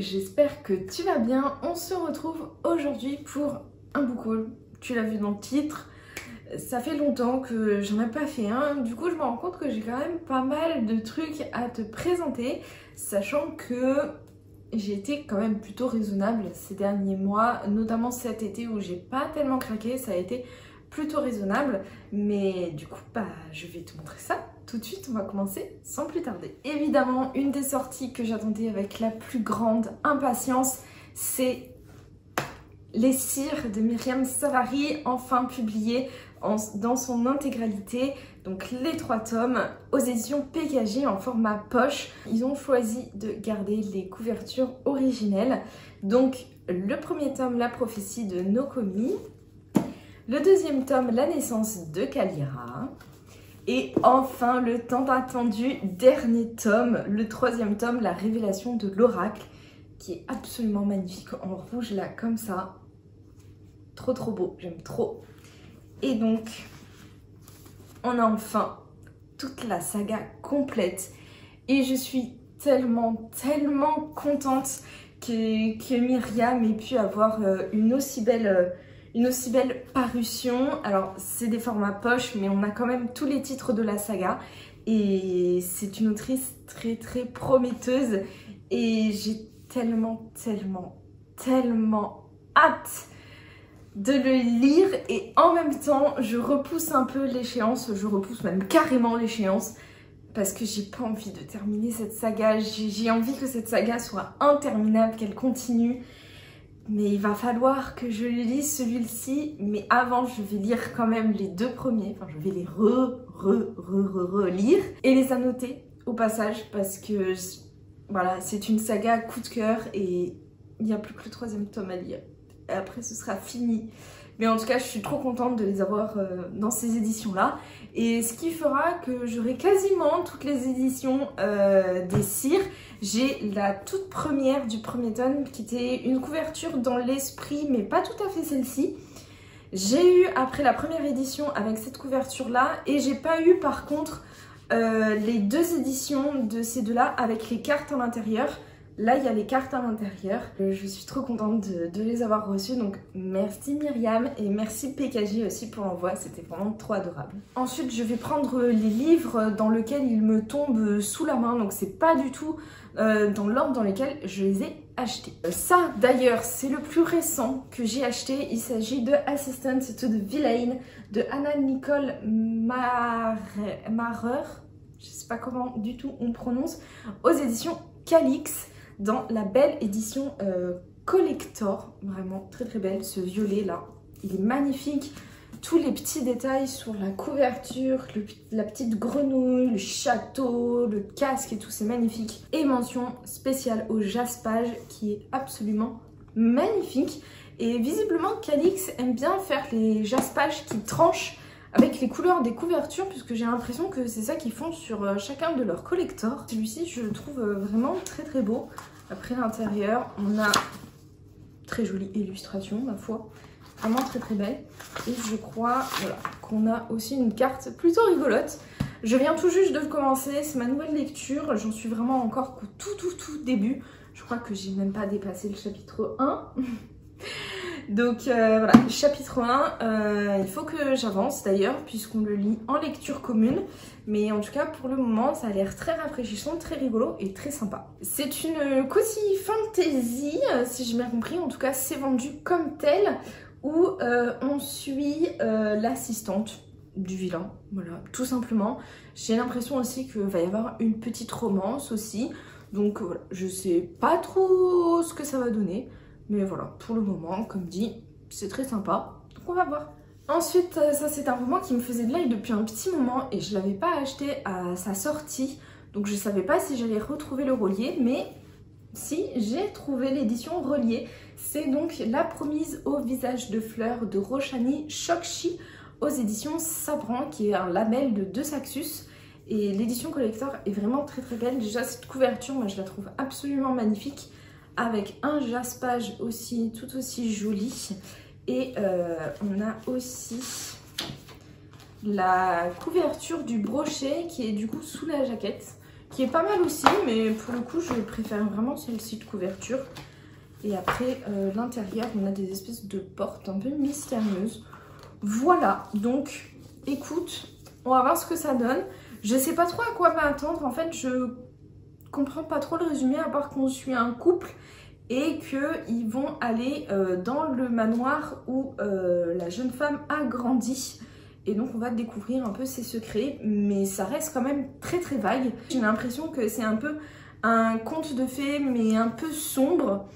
j'espère que tu vas bien. On se retrouve aujourd'hui pour un book haul. Tu l'as vu dans le titre, ça fait longtemps que j'en ai pas fait un. Du coup je me rends compte que j'ai quand même pas mal de trucs à te présenter, sachant que j'ai été quand même plutôt raisonnable ces derniers mois, notamment cet été où j'ai pas tellement craqué, ça a été plutôt raisonnable. Mais du coup je vais te montrer ça tout de suite. On va commencer sans plus tarder. Évidemment, une des sorties que j'attendais avec la plus grande impatience, c'est Les Cires de Myriam Savary, enfin publié dans son intégralité. Donc les 3 tomes aux éditions PKJ en format poche. Ils ont choisi de garder les couvertures originelles. Donc le premier tome, La prophétie de Nokomi. Le deuxième tome, La naissance de Kalira. Et enfin le tant attendu dernier tome, le 3e tome, La révélation de l'oracle, qui est absolument magnifique en rouge là comme ça. Trop beau, j'aime trop. Et donc on a enfin toute la saga complète et je suis tellement contente que Myriam ait pu avoir une aussi belle parution. Alors c'est des formats poche, mais on a quand même tous les titres de la saga et c'est une autrice très prometteuse et j'ai tellement hâte de le lire. Et en même temps je repousse un peu l'échéance, je repousse même carrément l'échéance parce que j'ai pas envie de terminer cette saga. J'ai envie que cette saga soit interminable, qu'elle continue. Mais il va falloir que je lise celui-ci. Mais avant, je vais lire quand même les 2 premiers. Enfin, je vais les relire et les annoter au passage. Parce que, voilà, c'est une saga coup de cœur. Et il n'y a plus que le 3e tome à lire. Et après, ce sera fini. Mais en tout cas, je suis trop contente de les avoir dans ces éditions-là. Et ce qui fera que j'aurai quasiment toutes les éditions des Cires. J'ai la toute première du premier tome qui était une couverture dans l'esprit, mais pas tout à fait celle-ci. J'ai eu après la première édition avec cette couverture-là. Et j'ai pas eu par contre les 2 éditions de ces deux-là avec les cartes à l'intérieur. Là, il y a les cartes à l'intérieur. Je suis trop contente de les avoir reçues. Donc, merci Myriam et merci PKJ aussi pour l'envoi. C'était vraiment trop adorable. Ensuite, je vais prendre les livres dans lesquels ils me tombent sous la main. Donc, c'est pas du tout dans l'ordre dans lequel je les ai achetés. Ça, d'ailleurs, c'est le plus récent que j'ai acheté. Il s'agit de Assistant to the Villain de Anna Nicole Marer. Je sais pas comment du tout on prononce. Aux éditions Calix. Dans la belle édition collector, vraiment très belle, ce violet là, il est magnifique. Tous les petits détails sur la couverture, la petite grenouille, le château, le casque et tout, c'est magnifique. Et mention spéciale au jaspage qui est absolument magnifique. Et visiblement Calix aime bien faire les jaspages qui tranchent avec les couleurs des couvertures, puisque j'ai l'impression que c'est ça qu'ils font sur chacun de leurs collectors. Celui-ci, je le trouve vraiment très beau. Après l'intérieur, on a très jolie illustration, ma foi. Vraiment très belle. Et je crois voilà, qu'on a aussi une carte plutôt rigolote. Je viens tout juste de le commencer, c'est ma nouvelle lecture. J'en suis vraiment encore qu'au tout début. Je crois que j'ai même pas dépassé le chapitre 1. Donc voilà, chapitre 1, il faut que j'avance d'ailleurs puisqu'on le lit en lecture commune. Mais en tout cas pour le moment ça a l'air très rafraîchissant, très rigolo et très sympa. C'est une cozy fantasy si j'ai bien compris, en tout cas c'est vendu comme tel où on suit l'assistante du vilain, voilà tout simplement. J'ai l'impression aussi qu'il va y avoir une petite romance aussi. Donc voilà, je sais pas trop ce que ça va donner. Mais voilà, pour le moment, comme dit, c'est très sympa. Donc on va voir. Ensuite, ça c'est un roman qui me faisait de l'œil depuis un petit moment et je ne l'avais pas acheté à sa sortie. Donc je ne savais pas si j'allais retrouver le relié, mais si, j'ai trouvé l'édition reliée. C'est donc La promise au visage de fleurs de Roshani Chokshi aux éditions Sabran, qui est un label de De Saxus. Et l'édition collector est vraiment très belle. Déjà cette couverture, moi je la trouve absolument magnifique, avec un jaspage aussi tout aussi joli. Et on a aussi la couverture du brochet qui est du coup sous la jaquette. qui est pas mal aussi, mais pour le coup je préfère vraiment celle-ci de couverture. Et après l'intérieur, on a des espèces de portes un peu mystérieuses. Voilà, donc écoute, on va voir ce que ça donne. Je sais pas trop à quoi m'attendre, en fait je comprends pas trop le résumé à part qu'on suit un couple et qu'ils vont aller dans le manoir où la jeune femme a grandi. Et donc on va découvrir un peu ses secrets, mais ça reste quand même très très vague. J'ai l'impression que c'est un peu un conte de fées, mais un peu sombre.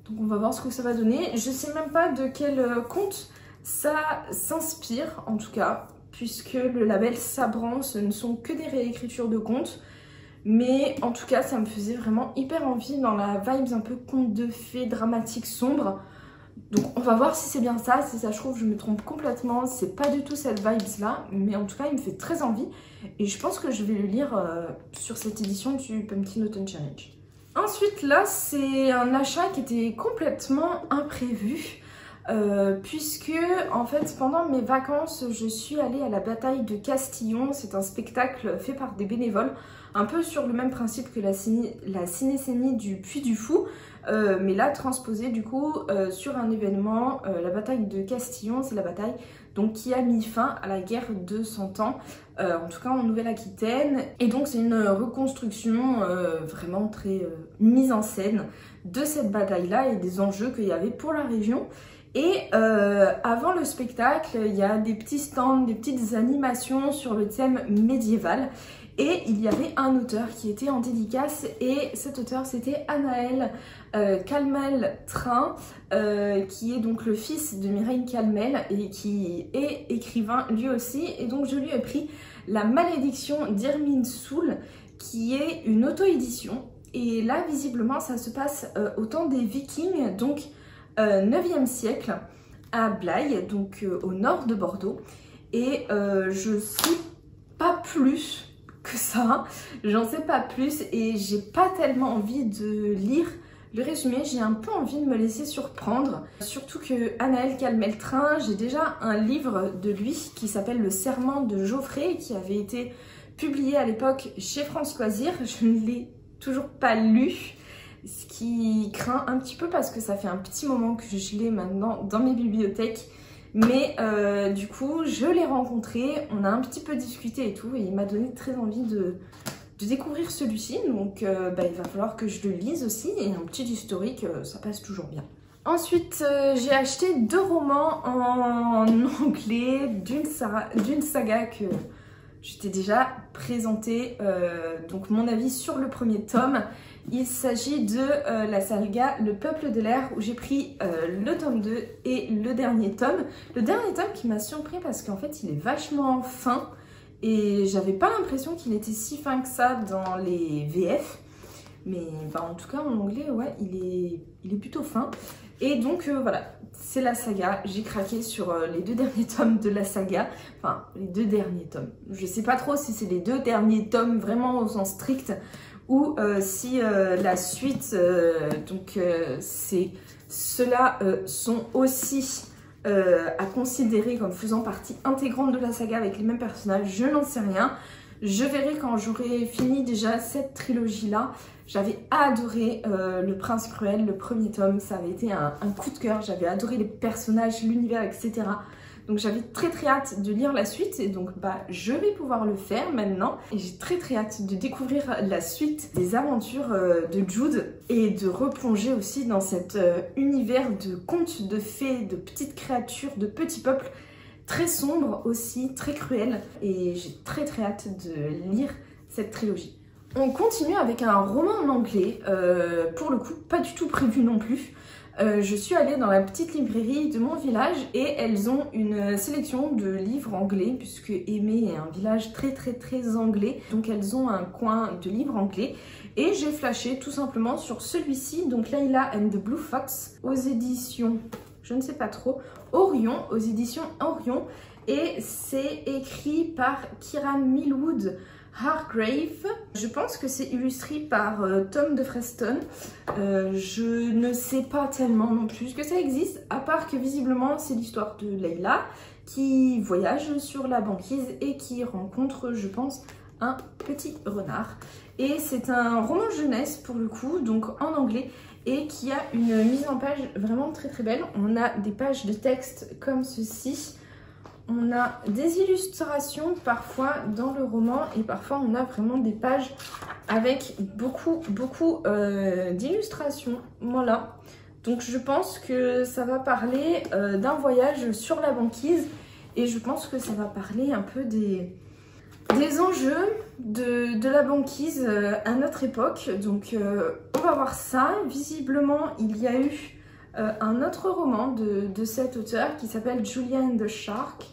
Donc on va voir ce que ça va donner. Je sais même pas de quel conte ça s'inspire, en tout cas, puisque le label Sabran, ce ne sont que des réécritures de contes. Mais en tout cas, ça me faisait vraiment hyper envie dans la vibe un peu conte de fées, dramatique, sombre. Donc on va voir si c'est bien ça. Si ça se trouve, je me trompe complètement. C'est pas du tout cette vibe là, mais en tout cas il me fait très envie. Et je pense que je vais le lire sur cette édition du Pumpkin Autumn Challenge. Ensuite là, c'est un achat qui était complètement imprévu. Puisque en fait pendant mes vacances je suis allée à la bataille de Castillon. C'est un spectacle fait par des bénévoles, un peu sur le même principe que la cinécénie du Puy du Fou, mais là transposé du coup sur un événement. La bataille de Castillon, c'est la bataille donc qui a mis fin à la guerre de 100 ans, en tout cas en Nouvelle-Aquitaine. Et donc c'est une reconstruction vraiment très mise en scène de cette bataille là et des enjeux qu'il y avait pour la région. Et avant le spectacle, il y a des petits stands, des petites animations sur le thème médiéval. Et il y avait un auteur qui était en dédicace, et cet auteur c'était Anaël Calmel-Train, qui est donc le fils de Mireille Calmel et qui est écrivain lui aussi. Et donc je lui ai pris La Malédiction d'Irmine Soul, qui est une auto-édition. Et là visiblement ça se passe au temps des Vikings, donc 9e siècle, à Blaye, donc au nord de Bordeaux. Et je sais pas plus que ça, j'en sais pas plus et j'ai pas tellement envie de lire le résumé, j'ai un peu envie de me laisser surprendre. Surtout que Anaël Calmel-Train, j'ai déjà un livre de lui qui s'appelle Le Serment de Geoffrey, qui avait été publié à l'époque chez France Loisirs. Je ne l'ai toujours pas lu, ce qui craint un petit peu parce que ça fait un petit moment que je l'ai maintenant dans mes bibliothèques. Mais du coup, je l'ai rencontré, on a un petit peu discuté et tout, et il m'a donné très envie de découvrir celui-ci. Donc il va falloir que je le lise aussi, et un petit historique, ça passe toujours bien. Ensuite, j'ai acheté 2 romans en anglais d'une saga que je t'ai déjà présenté, donc mon avis sur le premier tome. Il s'agit de la saga Le Peuple de l'air, où j'ai pris le tome 2 et le dernier tome. Le dernier tome qui m'a surpris parce qu'en fait il est vachement fin et j'avais pas l'impression qu'il était si fin que ça dans les VF. Mais en tout cas en anglais, ouais, il est plutôt fin. Et donc voilà, c'est la saga. J'ai craqué sur les 2 derniers tomes de la saga. Enfin, les 2 derniers tomes. Je sais pas trop si c'est les 2 derniers tomes vraiment au sens strict, ou si la suite, ceux-là sont aussi à considérer comme faisant partie intégrante de la saga avec les mêmes personnages, je n'en sais rien. Je verrai quand j'aurai fini déjà cette trilogie-là. J'avais adoré Le Prince Cruel, le premier tome, ça avait été un coup de cœur. J'avais adoré les personnages, l'univers, etc. Donc j'avais très hâte de lire la suite, et donc je vais pouvoir le faire maintenant. Et j'ai très hâte de découvrir la suite des aventures de Jude, et de replonger aussi dans cet univers de contes de fées, de petites créatures, de petits peuples, très sombre aussi, très cruel. Et j'ai très hâte de lire cette trilogie. On continue avec un roman en anglais, pour le coup pas du tout prévu non plus. Je suis allée dans la petite librairie de mon village et elles ont une sélection de livres anglais, puisque Aimé est un village très anglais, donc elles ont un coin de livres anglais, et j'ai flashé tout simplement sur celui-ci, donc Layla and the Blue Fox, aux éditions, je ne sais pas trop, Orion, aux éditions Orion, et c'est écrit par Kieran Millwood Hargrave. Je pense que c'est illustré par Tom de Freston. Je ne sais pas tellement non plus que ça existe, à part que visiblement c'est l'histoire de Layla qui voyage sur la banquise et qui rencontre, je pense, un petit renard. Et c'est un roman jeunesse pour le coup, donc en anglais, et qui a une mise en page vraiment très très belle. On a des pages de texte comme ceci. On a des illustrations parfois dans le roman et parfois on a vraiment des pages avec beaucoup d'illustrations. Voilà. Donc je pense que ça va parler d'un voyage sur la banquise et je pense que ça va parler un peu des enjeux de la banquise à notre époque. Donc on va voir ça. Visiblement il y a eu un autre roman de cet auteur qui s'appelle Julia and the Shark.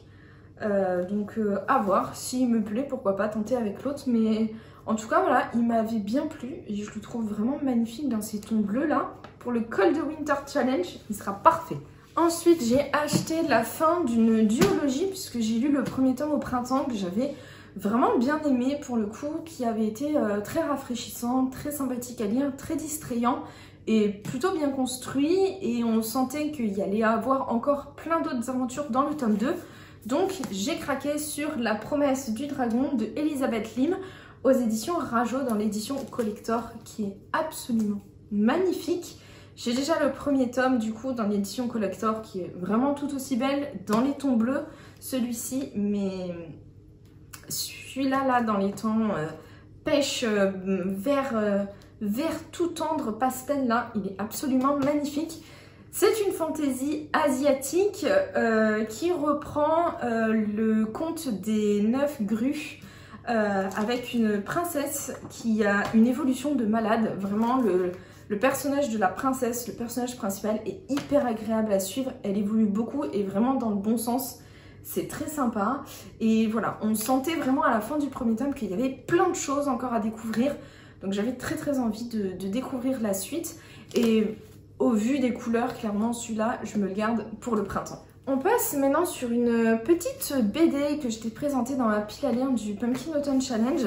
Donc à voir, s'il me plaît, pourquoi pas tenter avec l'autre, mais en tout cas voilà, il m'avait bien plu et je le trouve vraiment magnifique dans ces tons bleus là. Pour le Cold Winter Challenge, il sera parfait. Ensuite j'ai acheté la fin d'une duologie puisque j'ai lu le premier tome au printemps que j'avais vraiment bien aimé pour le coup, qui avait été très rafraîchissant, très sympathique à lire, très distrayant et plutôt bien construit, et on sentait qu'il y allait avoir encore plein d'autres aventures dans le tome 2. Donc j'ai craqué sur La promesse du dragon de Elisabeth Lim aux éditions Rajo dans l'édition collector qui est absolument magnifique. J'ai déjà le premier tome du coup dans l'édition collector qui est vraiment tout aussi belle dans les tons bleus, celui-ci, mais celui-là là dans les tons pêche vert tout tendre pastel là, il est absolument magnifique. C'est une fantaisie asiatique qui reprend le conte des 9 grues avec une princesse qui a une évolution de malade. Vraiment, le personnage de la princesse, le personnage principal, est hyper agréable à suivre. Elle évolue beaucoup et vraiment dans le bon sens. C'est très sympa. Et voilà, on sentait vraiment à la fin du premier tome qu'il y avait plein de choses encore à découvrir. Donc j'avais très envie de découvrir la suite. Et au vu des couleurs, clairement, celui-là, je me le garde pour le printemps. On passe maintenant sur une petite BD que je t'ai présentée dans la pile à lire du Pumpkin Autumn Challenge.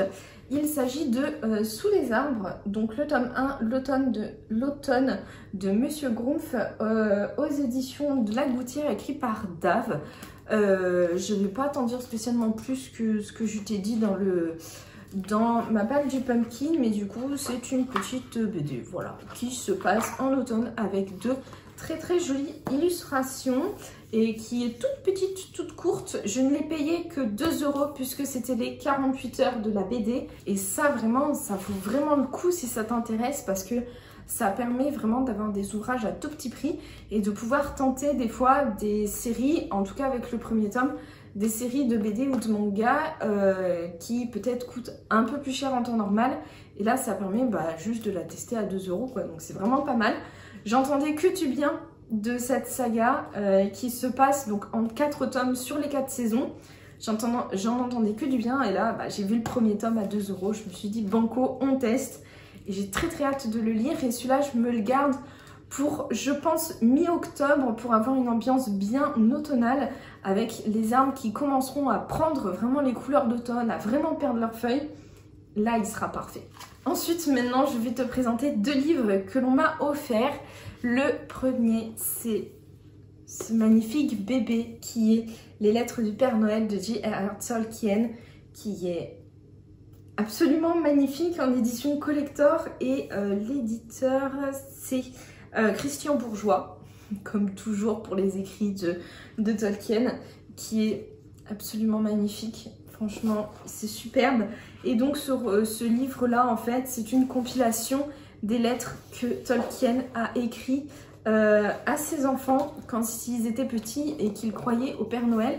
Il s'agit de Sous les arbres, donc le tome 1, l'automne de Monsieur Grumpf aux éditions de La Gouttière, écrit par Dave. Je ne vais pas t'en dire spécialement plus que ce que je t'ai dit dans ma palle du pumpkin, mais du coup c'est une petite BD voilà, qui se passe en automne avec de très jolies illustrations et qui est toute petite, toute courte. Je ne l'ai payé que 2 € puisque c'était les 48 heures de la BD, et ça vraiment, ça vaut vraiment le coup si ça t'intéresse, parce que ça permet vraiment d'avoir des ouvrages à tout petit prix et de pouvoir tenter des fois des séries, en tout cas avec le premier tome, des séries de BD ou de manga qui peut-être coûtent un peu plus cher en temps normal. Et là, ça permet juste de la tester à 2 € quoi. Donc c'est vraiment pas mal. J'entendais que du bien de cette saga qui se passe donc en 4 tomes sur les 4 saisons. J'en entendais que du bien. Et là, j'ai vu le premier tome à 2 €. Je me suis dit, banco, on teste. Et j'ai très hâte de le lire. Et celui-là, je me le garde pour, je pense, mi-octobre, pour avoir une ambiance bien automnale, avec les arbres qui commenceront à prendre vraiment les couleurs d'automne, à vraiment perdre leurs feuilles. Là, il sera parfait. Ensuite, maintenant, je vais te présenter 2 livres que l'on m'a offerts. Le premier, c'est ce magnifique bébé qui est Les Lettres du Père Noël de J.R.R. Tolkien, qui est absolument magnifique en édition collector, et l'éditeur, c'est Christian Bourgeois, comme toujours pour les écrits de Tolkien, qui est absolument magnifique. Franchement, c'est superbe. Et donc ce livre-là, en fait, c'est une compilation des lettres que Tolkien a écrites à ses enfants quand ils étaient petits et qu'ils croyaient au Père Noël.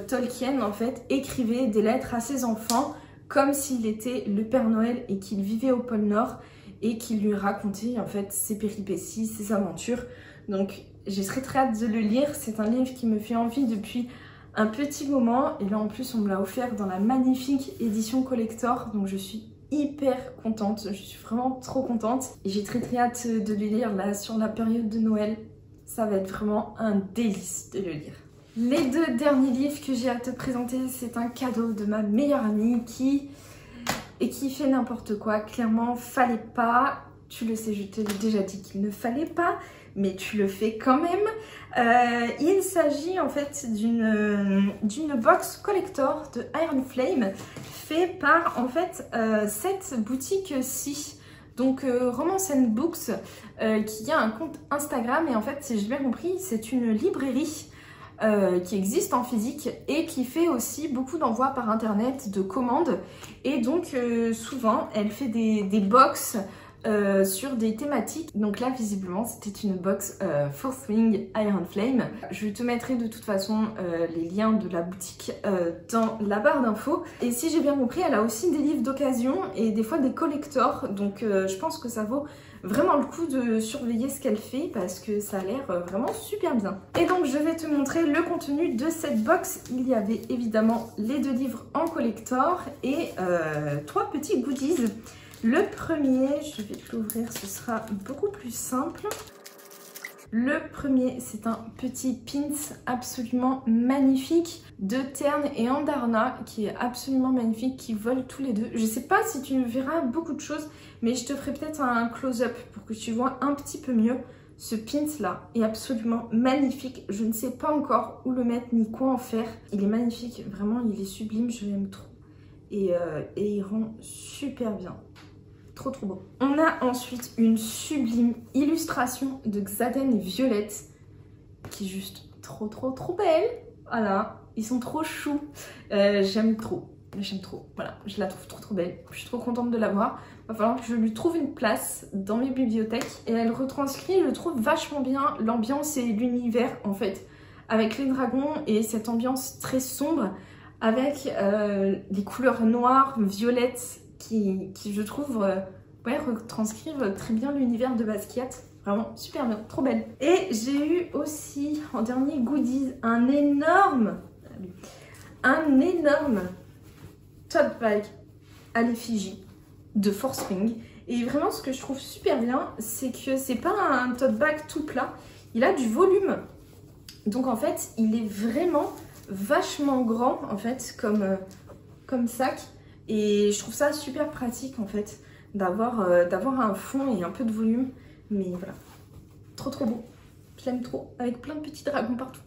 Tolkien, en fait, écrivait des lettres à ses enfants comme s'il était le Père Noël et qu'il vivait au pôle Nord, et qu'il lui racontait en fait ses péripéties, ses aventures. Donc j'ai très hâte de le lire. C'est un livre qui me fait envie depuis un petit moment, et là en plus on me l'a offert dans la magnifique édition collector, donc je suis hyper contente, je suis vraiment trop contente, et j'ai très hâte de le lire là sur la période de Noël. Ça va être vraiment un délice de le lire. Les 2 derniers livres que j'ai à te présenter, c'est un cadeau de ma meilleure amie qui fait n'importe quoi. Clairement, fallait pas, tu le sais, je te l'ai déjà dit qu'il ne fallait pas, mais tu le fais quand même. Il s'agit en fait d'une box collector de Iron Flame, fait par en fait cette boutique-ci. Donc Romance and Books qui a un compte Instagram et en fait si j'ai bien compris c'est une librairie qui existe en physique et qui fait aussi beaucoup d'envois par internet de commandes et donc souvent elle fait des box sur des thématiques. Donc là visiblement c'était une box Fourth Wing Iron Flame. Je te mettrai de toute façon les liens de la boutique dans la barre d'infos. Et si j'ai bien compris elle a aussi des livres d'occasion et des fois des collectors, donc je pense que ça vaut vraiment le coup de surveiller ce qu'elle fait parce que ça a l'air vraiment super bien. Et donc je vais te montrer le contenu de cette box. Il y avait évidemment les 2 livres en collector et 3 petits goodies. Le premier, je vais l'ouvrir, ce sera beaucoup plus simple. Le premier, c'est un petit pins absolument magnifique de Terne et Andarna qui est absolument magnifique, qui volent tous les deux. Je sais pas si tu verras beaucoup de choses, mais je te ferai peut-être un close-up pour que tu vois un petit peu mieux. Ce pins là est absolument magnifique. Je ne sais pas encore où le mettre ni quoi en faire. Il est magnifique, vraiment, il est sublime, je l'aime trop. Et il rend super bien. Trop trop beau. On a ensuite une sublime illustration de Xaden et Violette qui est juste trop belle. Voilà, ils sont trop choux. J'aime trop. Voilà, je la trouve trop belle. Je suis trop contente de l'avoir. Va falloir que je lui trouve une place dans mes bibliothèques. Et elle retranscrit, je trouve, vachement bien l'ambiance et l'univers en fait. Avec les dragons et cette ambiance très sombre. Avec des couleurs noires, violettes qui je trouve retranscrivent très bien l'univers de Basquiat. Vraiment super bien, trop belle. Et j'ai eu aussi en dernier goodies un énorme tote bag à l'effigie de Fourth Wing. Et vraiment ce que je trouve super bien, c'est que c'est pas un tote bag tout plat, il a du volume. Donc en fait il est vraiment vachement grand en fait comme sac. Et je trouve ça super pratique en fait d'avoir un fond et un peu de volume. Mais voilà, trop beau. J'aime trop, avec plein de petits dragons partout.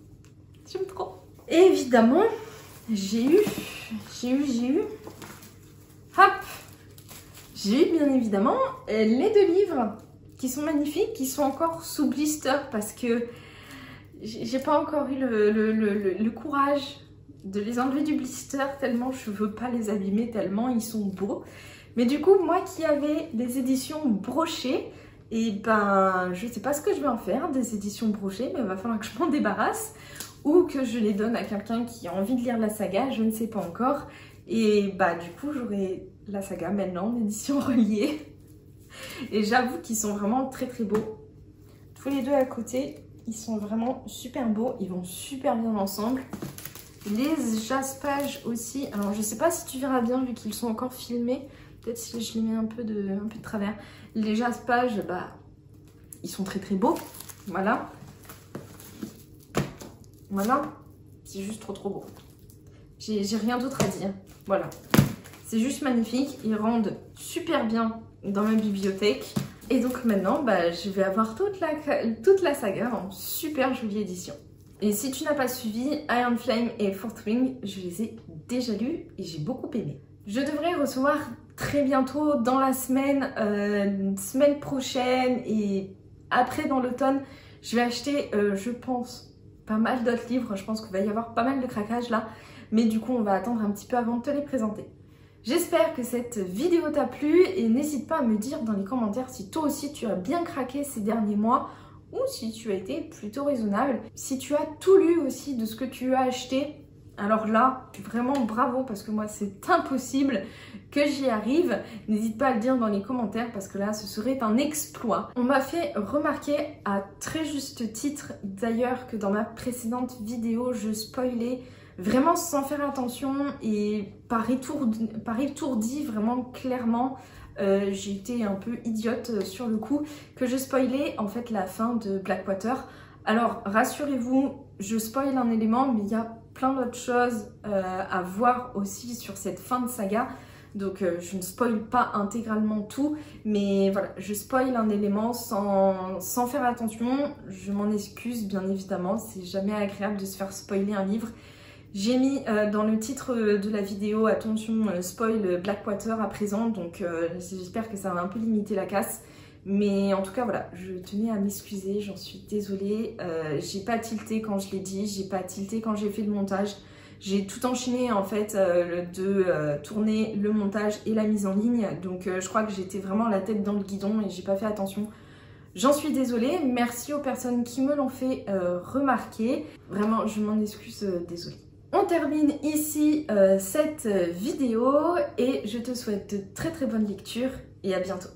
J'aime trop. Et évidemment, j'ai eu bien évidemment les 2 livres qui sont magnifiques, qui sont encore sous blister parce que j'ai pas encore eu le courage de les enlever du blister tellement je veux pas les abîmer, tellement ils sont beaux. Mais du coup, moi qui avais des éditions brochées, et ben je sais pas ce que je vais en faire des éditions brochées, mais il va falloir que je m'en débarrasse ou que je les donne à quelqu'un qui a envie de lire la saga, je ne sais pas encore. Et bah du coup j'aurai la saga maintenant en édition reliée. Et j'avoue qu'ils sont vraiment très beaux. Tous les 2 à côté, ils sont vraiment super beaux, ils vont super bien ensemble. Les jaspages aussi, alors je sais pas si tu verras bien vu qu'ils sont encore filmés, peut-être si je les mets un peu de travers. Les jaspages, bah, ils sont très beaux, voilà. Voilà, c'est juste trop beau. J'ai rien d'autre à dire, voilà. C'est juste magnifique, ils rendent super bien dans ma bibliothèque. Et donc maintenant, bah, je vais avoir toute la saga en super jolie édition. Et si tu n'as pas suivi, Iron Flame et Fourth Wing, je les ai déjà lus et j'ai beaucoup aimé. Je devrais recevoir très bientôt dans la semaine prochaine et après dans l'automne, je vais acheter, je pense, pas mal d'autres livres. Je pense qu'il va y avoir pas mal de craquages là, mais du coup on va attendre un petit peu avant de te les présenter. J'espère que cette vidéo t'a plu et n'hésite pas à me dire dans les commentaires si toi aussi tu as bien craqué ces derniers mois ou si tu as été plutôt raisonnable. Si tu as tout lu aussi de ce que tu as acheté, alors là, vraiment bravo parce que moi c'est impossible que j'y arrive. N'hésite pas à le dire dans les commentaires parce que là ce serait un exploit. On m'a fait remarquer à très juste titre d'ailleurs que dans ma précédente vidéo je spoilais vraiment sans faire attention et par étourdi vraiment clairement. J'ai été un peu idiote sur le coup que je spoilais en fait la fin de Blackwater. Alors rassurez-vous, je spoil un élément mais il y a plein d'autres choses à voir aussi sur cette fin de saga. Donc je ne spoil pas intégralement tout, mais voilà, je spoil un élément sans faire attention. Je m'en excuse bien évidemment, c'est jamais agréable de se faire spoiler un livre. J'ai mis dans le titre de la vidéo, attention, spoil Blackwater à présent, donc j'espère que ça va un peu limiter la casse. Mais en tout cas voilà, je tenais à m'excuser, j'en suis désolée. J'ai pas tilté quand je l'ai dit, j'ai pas tilté quand j'ai fait le montage. J'ai tout enchaîné en fait de tourner le montage et la mise en ligne. Donc je crois que j'étais vraiment la tête dans le guidon et j'ai pas fait attention. J'en suis désolée, merci aux personnes qui me l'ont fait remarquer. Vraiment, je m'en excuse, désolée. On termine ici cette vidéo et je te souhaite de très très bonnes lectures et à bientôt.